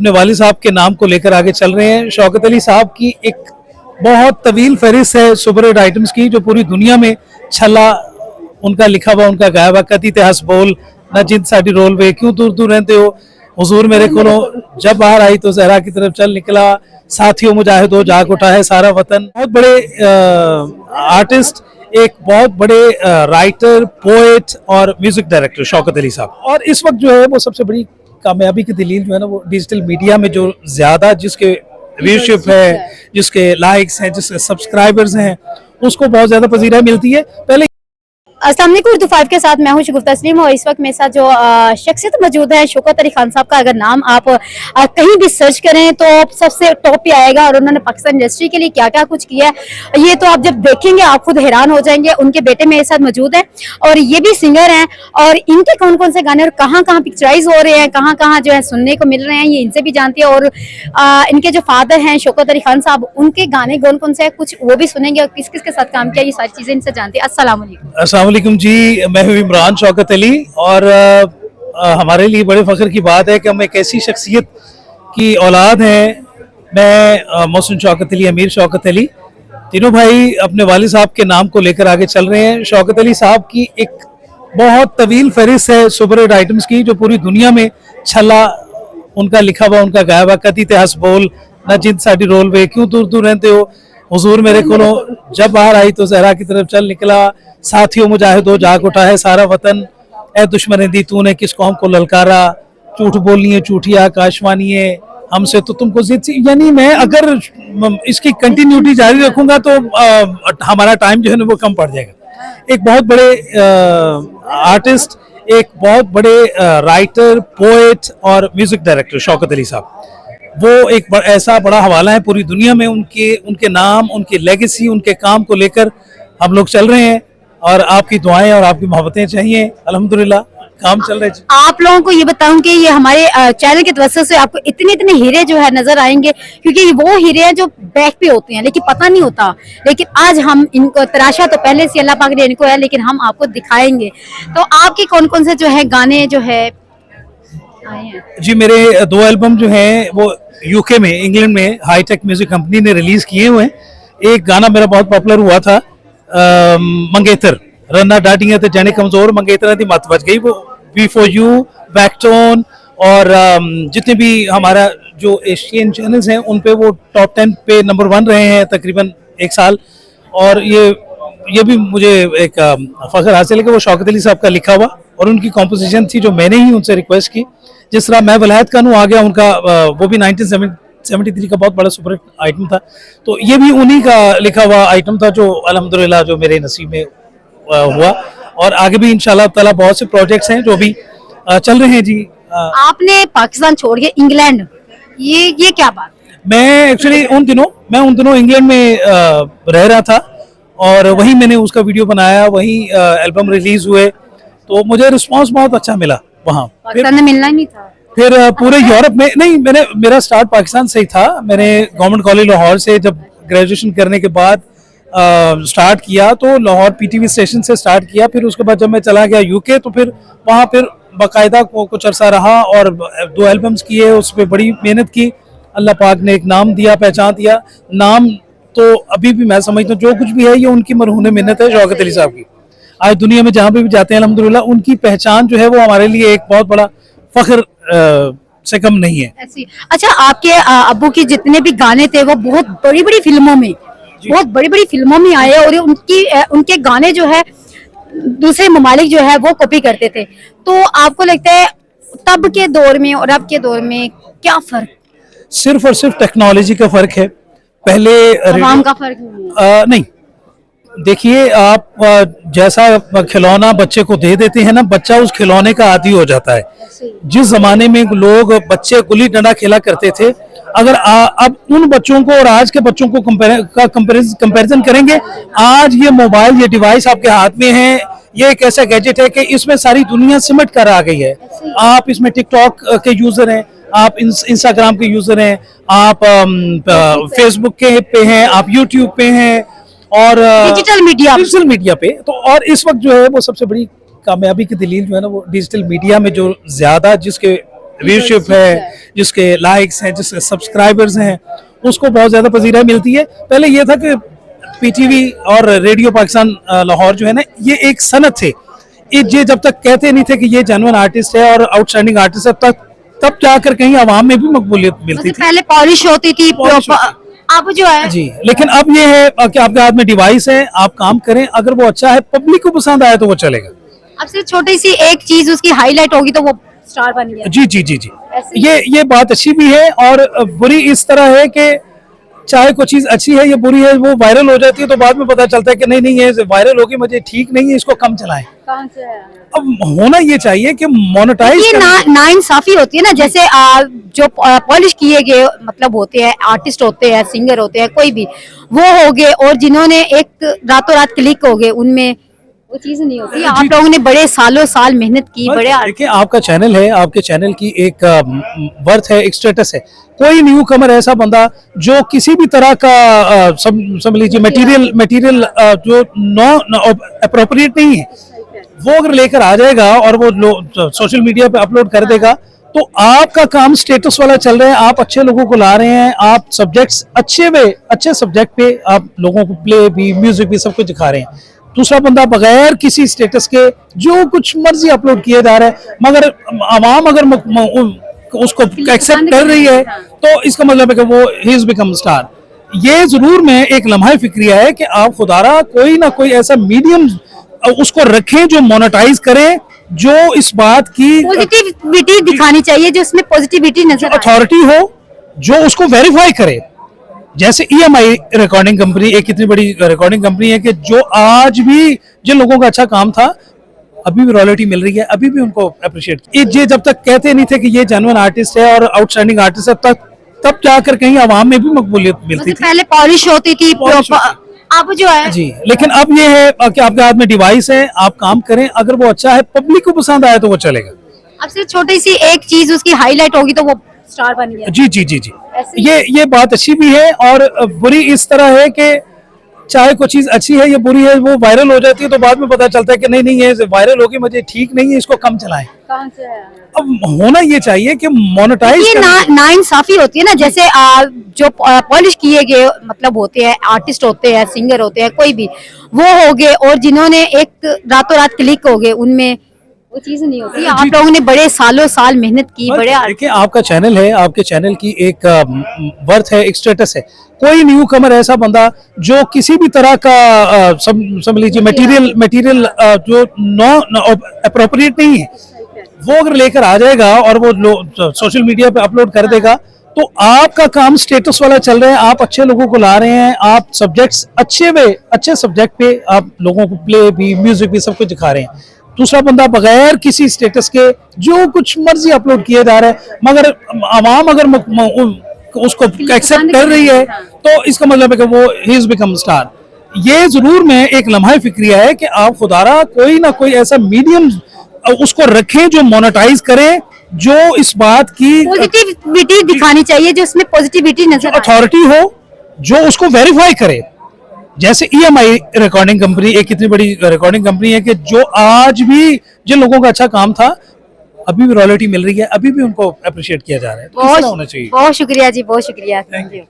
अपने वालिद साहब के नाम को लेकर आगे चल रहे हैं। शौकत अली साहब की एक बहुत तवील फहरिस्त है सुपर हिट आइटम्स की, जो पूरी दुनिया में छला उनका लिखा हुआ, उनका गाया हुआ। कद इतिहास बोल न जिंद साडी रोल वे, क्यों दूर दूर रहते हो हुजूर मेरे कोलो, जब बाहर आई तो जहरा की तरफ चल निकला, साथियों मुजाहिदो जाग उठा है सारा वतन। बहुत बड़े आर्टिस्ट, एक बहुत बड़े राइटर, पोएट और म्यूजिक डायरेक्टर शौकत अली साहब। और इस वक्त जो है वो सबसे बड़ी कामयाबी की दलील जो है ना, वो डिजिटल मीडिया में जो ज्यादा जिसके व्यूशिप है, जिसके लाइक्स हैं, जिसके सब्सक्राइबर्स हैं, उसको बहुत ज्यादा पजीराई मिलती है। पहले अस्सलाम वालेकुम, उर्दू 5 के साथ मैं हूं शगुफ्ता तस्लीम और इस वक्त मेरे साथ जो शख्सियत मौजूद है, शौकत अली खान साहब का अगर नाम आप कहीं भी सर्च करें तो सबसे टॉप पे आएगा। और उन्होंने पाकिस्तान इंडस्ट्री के लिए क्या क्या कुछ किया है, ये तो आप जब देखेंगे आप खुद हैरान हो जाएंगे। उनके बेटे मेरे साथ मौजूद हैं और ये भी सिंगर हैं, और इनके कौन कौन से गाने और कहाँ कहाँ पिक्चराइज हो रहे हैं, कहाँ कहाँ जो है सुनने को मिल रहे हैं, ये इनसे भी जानती है। और इनके जो फादर हैं शौकत अली खान साहब, उनके गाने कौन कौन से हैं कुछ वो भी सुनेंगे, और किस किस के साथ काम किया, ये सारी चीजें इनसे जानती है। अस्सलाम वालेकुम। वालेकुम जी, मैं हूं इमरान शौकत अली, और हमारे लिए बड़े फख्र की बात है कि हम एक ऐसी शख्सियत की औलाद हैं। मैं मोहसिन शौकत अली, अमीर शौकत अली, तीनों भाई अपने वालिद साहब के नाम को लेकर आगे चल रहे हैं। शौकत अली साहब की एक बहुत तवील फहरिस्त है सुपर हिट आइटम्स की, जो पूरी दुनिया में छला उनका लिखा हुआ, उनका गाया हुआ। कद इतिहास बोल न जिंद साडी रोल वे, क्यों दूर दूर रहते हो हुजूर मेरे कोलो, जब बाहर आई तो जहरा की तरफ चल निकला, साथियों मुजाहिदो जाग उठा है सारा वतन, ए दुश्मन दी तूने किस कौम को ललकारा, झूठ बोलनी है झूठिया काशवानी है हमसे तो तुमको जिद। यानी मैं अगर इसकी कंटिन्यूटी जारी रखूंगा तो हमारा टाइम जो है ना वो कम पड़ जाएगा। एक बहुत बड़े आर्टिस्ट, एक बहुत बड़े राइटर, पोएट और म्यूजिक डायरेक्टर शौकत अली साहब, वो एक ऐसा बड़ा हवाला है पूरी दुनिया में। उनके नाम, उनकी लेगेसी, उनके काम को लेकर हम लोग चल रहे हैं, और आपकी दुआएं और आपकी मोहब्बतें चाहिए। अल्हम्दुलिल्लाह काम चल रहे हैं। आप लोगों को ये बताऊं कि ये हमारे चैनल के तवज्जुह से आपको इतने इतने हीरे जो है नजर आएंगे, क्योंकि वो हीरे हैं जो बैक पे होते हैं लेकिन पता नहीं होता। लेकिन आज हम इनको तराशा तो पहले से अल्लाह पाक ने इनको है, लेकिन हम आपको दिखाएंगे। तो आपके कौन कौन से जो है गाने जो है आए हैं? जी, मेरे 2 एल्बम जो हैं वो यूके में, इंग्लैंड में हाईटेक म्यूजिक कंपनी ने रिलीज किए हुए हैं। एक गाना मेरा बहुत पॉपुलर हुआ था, मंगेतर रन्ना डाटियां ते जाने कमजोर, मंगेतरा दी मत बच गई, वो बी फॉर यू, बैकटोन, और जितने भी हमारा जो एशियन चैनल्स हैं उन पे वो टॉप 10 पे नंबर 1 रहे हैं तकरीबन 1 साल। और ये भी मुझे एक फख्र हासिल है कि वो शौकत अली साहब का लिखा हुआ और उनकी कॉम्पोजिशन थी, जो मैंने ही उनसे रिक्वेस्ट की। जिस तरह मैं वलायत का आ गया उनका, वो भी 1973 का बहुत बड़ा सुपर आइटम था, तो ये भी उन्हीं का लिखा हुआ आइटम था, जो अल्हम्दुलिल्लाह जो मेरे नसीब में हुआ। और आगे भी इंशाल्लाह ताला बहुत से प्रोजेक्ट्स हैं जो भी चल रहे हैं जी। आपने पाकिस्तान छोड़ के इंग्लैंड, ये क्या बात? मैं एक्चुअली उन दिनों इंग्लैंड में रह रहा था, और वहीं मैंने उसका वीडियो बनाया, वहीं एल्बम रिलीज हुए, तो मुझे रिस्पांस बहुत अच्छा मिला वहाँ। पाकिस्तान में मिलना ही नहीं था। फिर पूरे यूरोप में नहीं, मेरा स्टार्ट पाकिस्तान से ही था। मैंने गवर्नमेंट कॉलेज लाहौर से जब ग्रेजुएशन करने के बाद स्टार्ट किया, तो लाहौर पीटीवी स्टेशन से स्टार्ट किया। फिर उसके बाद जब मैं चला गया यूके, तो फिर वहाँ फिर बाकायदा कुछ अरसा रहा और 2 एल्बम्स किए, उस पर बड़ी मेहनत की। अल्लाह पाक ने एक नाम दिया, पहचान दिया। नाम तो अभी भी मैं समझता हूँ जो कुछ भी है ये उनकी मरहून मेहनत है, शौकत अली साहब की। आज दुनिया में जहाँ पे भी जाते हैं अल्हम्दुलिल्लाह उनकी पहचान जो है वो हमारे लिए एक बहुत बड़ा फख्र से कम नहीं है। अच्छा, आपके अब्बू के जितने भी गाने थे वो बहुत बड़ी बड़ी फिल्मों में आए, और उनके गाने जो है दूसरे ममालिक जो है वो कॉपी करते थे। तो आपको लगता है तब के दौर में और अब के दौर में क्या फर्क? सिर्फ और सिर्फ टेक्नोलॉजी का फर्क है। पहले आवाम का फर्क नहीं, देखिए आप जैसा खिलौना बच्चे को दे देते हैं ना, बच्चा उस खिलौने का आदी हो जाता है। जिस जमाने में लोग बच्चे गुल्ली डंडा खेला करते थे, अगर अब उन बच्चों को और आज के बच्चों को कंपैरिजन करेंगे, आज ये मोबाइल, ये डिवाइस आपके हाथ में है, ये एक ऐसा गैजेट है कि इसमें सारी दुनिया सिमट कर आ गई है। आप इसमें टिकटॉक के यूजर हैं, आप इंस्टाग्राम के यूजर हैं, आप फेसबुक के पे हैं, आप यूट्यूब पे हैं, और डिजिटल मीडिया पे। तो और इस वक्त जो है वो सबसे बड़ी कामयाबी की दलील जो है ना, वो डिजिटल मीडिया में जो ज्यादा जिसके व्यूशिप है, जिसके लाइक्स हैं, जिसके सब्सक्राइबर्स हैं, उसको बहुत ज़्यादा पजीराई मिलती है। पहले ये था कि पीटीवी और रेडियो पाकिस्तान लाहौर जो है ना, ये एक सनत थे। ये जब तक कहते नहीं थे कि ये जेन्युइन आर्टिस्ट है और आउटस्टैंडिंग आर्टिस्ट है, तब जाकर कहीं आवाम में भी मकबूलियत मिलती थी। पहले पॉलिश होती थी, अब जो है जी, लेकिन अब ये है कि आपके हाथ में डिवाइस है, आप काम करें, अगर वो अच्छा है, पब्लिक को पसंद आए तो वो चलेगा। अब सिर्फ छोटी सी एक चीज उसकी हाईलाइट होगी तो वो स्टार बन गया। जी जी जी जी, ये बात अच्छी भी है और बुरी इस तरह है कि चाहे कोई चीज अच्छी है या बुरी है, वो वायरल हो जाती है तो बाद में पता चलता है कि नहीं ये वायरल होगी, मुझे ठीक नहीं है, इसको कम चलाएं। अब होना ये चाहिए कि मोनेटाइज ये ना इंसाफी होती है ना, जैसे जो पॉलिश किए गए मतलब होते हैं, आर्टिस्ट होते हैं, सिंगर होते हैं, कोई भी वो हो गए और जिन्होंने एक रातों रात क्लिक हो गए, उनमें वो चीज नहीं होती। आप लोगों ने बड़े सालों साल मेहनत की, बड़े देखिए आपका चैनल है, आपके चैनल की एक वर्थ है, एक स्टेटस है। कोई न्यू कमर ऐसा बंदा जो किसी भी तरह का समझ लीजिए मटेरियल जो नॉन अप्रोप्रिएट नहीं है, वो अगर लेकर आ जाएगा और वो सोशल मीडिया पे अपलोड कर देगा, तो आपका काम स्टेटस वाला चल रहा है, आप अच्छे लोगों को ला रहे हैं, आप सब्जेक्ट्स अच्छे सब्जेक्ट पे आप लोगों को प्ले भी, म्यूजिक भी, सब कुछ दिखा रहे हैं। दूसरा बंदा बगैर किसी स्टेटस के जो कुछ मर्जी अपलोड किया जा रहा है, मगर आवाम अगर उसको एक्सेप्ट कर रही है तो इसका मतलब है कि वो ही इज बिकम स्टार। ये जरूर में एक लम्हा फिक्रिया है कि आप खुदारा कोई ना कोई ऐसा मीडियम उसको रखें जो मोनेटाइज करे, जो इस बात की पॉजिटिविटी दिखानी चाहिए, जो उसमें पॉजिटिविटी नजर आए, अथॉरिटी हो जो उसको वेरीफाई करे। जैसे EMI रिकॉर्डिंग कंपनी एक कितनी बड़ी रिकॉर्डिंग कंपनी है कि जो आज भी जिन लोगों का अच्छा काम था अभी भी रॉयल्टी मिल रही है, अभी भी उनको अप्रिशिएट। ये जब तक कहते नहीं थे कि ये जेन्युइन आर्टिस्ट है और आउटस्टैंडिंग आर्टिस्ट है, तब जाकर कहीं आवाम में भी मकबूलियत मिलती थी। पहले पॉलिश होती थी, अब जो है जी, लेकिन अब ये है कि आपके हाथ में डिवाइस है, आप काम करें, अगर वो अच्छा है, पब्लिक को पसंद आए तो वो चलेगा। अब सिर्फ छोटी सी एक चीज उसकी हाईलाइट होगी तो वो स्टार बन गया। जी जी जी जी, ये बात अच्छी भी है और बुरी इस तरह है कि चाहे कोई चीज अच्छी है या बुरी है, वो वायरल हो जाती है तो बाद में पता चलता है कि नहीं ये वायरल होगी, मुझे ठीक नहीं है, इसको कम चलाएं। अब होना ये चाहिए कि मोनेटाइज ये ना इंसाफी होती है ना, जैसे जो पॉलिश किए गए मतलब होते हैं, आर्टिस्ट होते हैं, सिंगर होते हैं, कोई भी वो हो गए और जिन्होंने एक रातों रात क्लिक हो गए, उनमें वो चीज नहीं होती। आप लोगों ने बड़े सालों साल मेहनत की, बड़े देखिए आपका चैनल है, आपके चैनल की एक वर्थ है, एक स्टेटस है। कोई न्यू कमर ऐसा बंदा जो किसी भी तरह का समझ लीजिए मटेरियल जो नॉन अप्रोप्रिएट नहीं है, वो अगर लेकर आ जाएगा और वो सोशल मीडिया पे अपलोड कर देगा, तो आपका काम स्टेटस वाला चल रहा है, आप अच्छे लोगों को ला रहे हैं, आप सब्जेक्ट्स अच्छे सब्जेक्ट पे आप लोगों को प्ले भी, म्यूजिक भी, सब कुछ दिखा रहे हैं। दूसरा बंदा बगैर किसी स्टेटस के जो कुछ मर्जी अपलोड किया जा रहा है, मगर आवाम अगर उसको एक्सेप्ट कर रही है तो इसका मतलब है कि वो ही इज बिकम स्टार। ये जरूर में एक लम्हा फिक्रिया है कि आप खुदारा कोई ना कोई ऐसा मीडियम उसको रखें जो मोनेटाइज करे, जो इस बात की पॉजिटिविटी दिखानी चाहिए, जो उसमें पॉजिटिविटी नजर आए, अथॉरिटी हो जो उसको वेरीफाई करे। जैसे EMI रिकॉर्डिंग कंपनी एक कितनी बड़ी रिकॉर्डिंग कंपनी है कि जो आज भी जिन लोगों का अच्छा काम था अभी भी रॉयल्टी मिल रही है, अभी भी उनको अप्रिशिएट किया जा रहा है। तो होना चाहिए। बहुत शुक्रिया जी, बहुत शुक्रिया, थैंक यू।